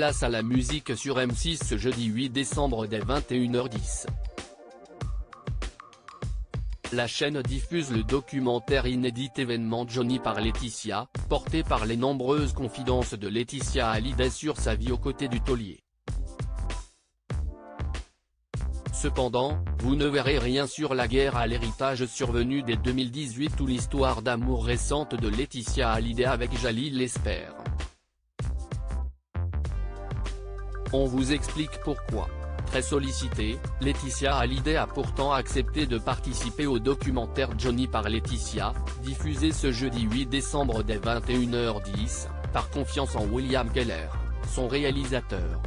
place à la musique sur M6 ce jeudi 8 décembre dès 21h10. La chaîne diffuse le documentaire inédit événement Johnny par Laetitia, porté par les nombreuses confidences de Laetitia Hallyday sur sa vie aux côtés du taulier. Cependant, vous ne verrez rien sur la guerre à l'héritage survenue dès 2018 ou l'histoire d'amour récente de Laetitia Hallyday avec Jalil Lesper. On vous explique pourquoi. Très sollicitée, Laetitia Hallyday a pourtant accepté de participer au documentaire Johnny par Laetitia, diffusé ce jeudi 8 décembre dès 21h10, par confiance en William Keller, son réalisateur.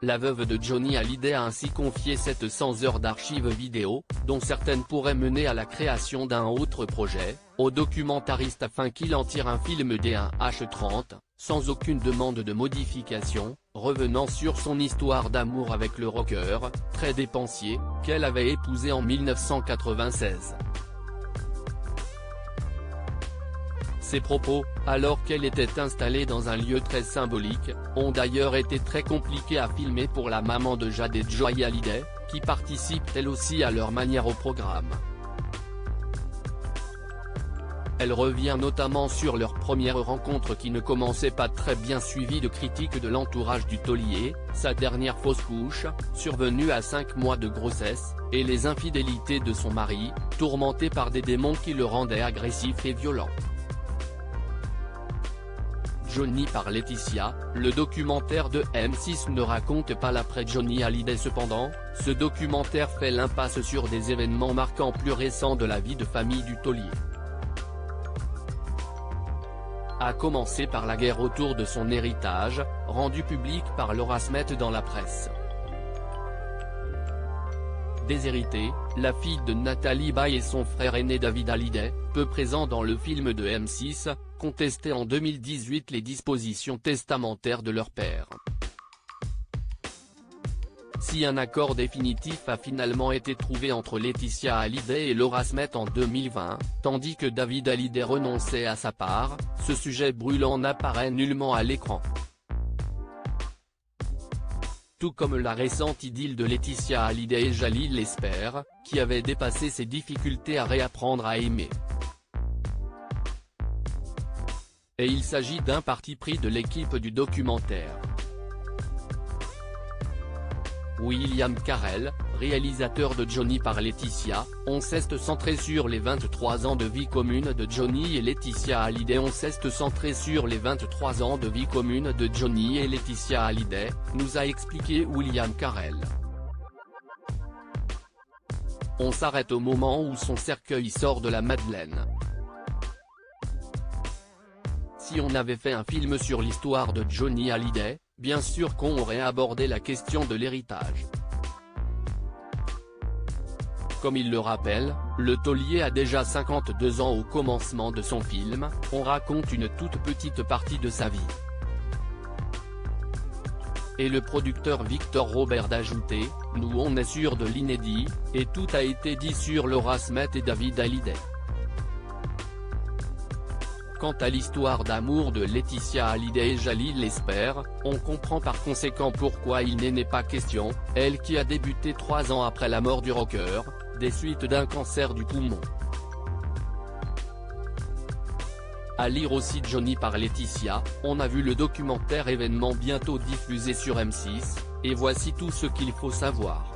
La veuve de Johnny Hallyday a ainsi confié 700 heures d'archives vidéo, dont certaines pourraient mener à la création d'un autre projet, au documentariste afin qu'il en tire un film D1H30, sans aucune demande de modification, revenant sur son histoire d'amour avec le rocker, très dépensier, qu'elle avait épousé en 1996. Ses propos, alors qu'elle était installée dans un lieu très symbolique, ont d'ailleurs été très compliqués à filmer pour la maman de Jade et Joy Hallyday, qui participe elle aussi à leur manière au programme. Elle revient notamment sur leur première rencontre qui ne commençait pas très bien, suivie de critiques de l'entourage du taulier, sa dernière fausse couche, survenue à 5 mois de grossesse, et les infidélités de son mari, tourmenté par des démons qui le rendaient agressif et violent. Johnny par Laetitia, le documentaire de M6 ne raconte pas l'après Johnny Hallyday. Cependant, ce documentaire fait l'impasse sur des événements marquants plus récents de la vie de famille du taulier. A commencer par la guerre autour de son héritage, rendu public par Laura Smet dans la presse. Déshéritée, la fille de Nathalie Baye et son frère aîné David Hallyday, peu présent dans le film de M6, contestaient en 2018 les dispositions testamentaires de leur père. Si un accord définitif a finalement été trouvé entre Laetitia Hallyday et Laura Smet en 2020, tandis que David Hallyday renonçait à sa part, ce sujet brûlant n'apparaît nullement à l'écran. Tout comme la récente idylle de Laetitia Hallyday et Jalil Lesper, qui avait dépassé ses difficultés à réapprendre à aimer. Et il s'agit d'un parti pris de l'équipe du documentaire. William Carell, réalisateur de Johnny par Laetitia, on s'est centré sur les 23 ans de vie commune de Johnny et Laetitia Hallyday. On s'est centré sur les 23 ans de vie commune de Johnny et Laetitia Hallyday, nous a expliqué William Carell. On s'arrête au moment où son cercueil sort de la Madeleine. Si on avait fait un film sur l'histoire de Johnny Hallyday, bien sûr qu'on aurait abordé la question de l'héritage. Comme il le rappelle, le taulier a déjà 52 ans au commencement de son film, on raconte une toute petite partie de sa vie. Et le producteur Victor Robert d'ajouter, nous on est sûr de l'inédit, et tout a été dit sur Laura Smet et David Hallyday. Quant à l'histoire d'amour de Laetitia Hallyday et Jalil Lesper, on comprend par conséquent pourquoi il n'est pas question, elle qui a débuté 3 ans après la mort du rocker, des suites d'un cancer du poumon. À lire aussi Johnny par Laetitia, on a vu le documentaire événement bientôt diffusé sur M6, et voici tout ce qu'il faut savoir.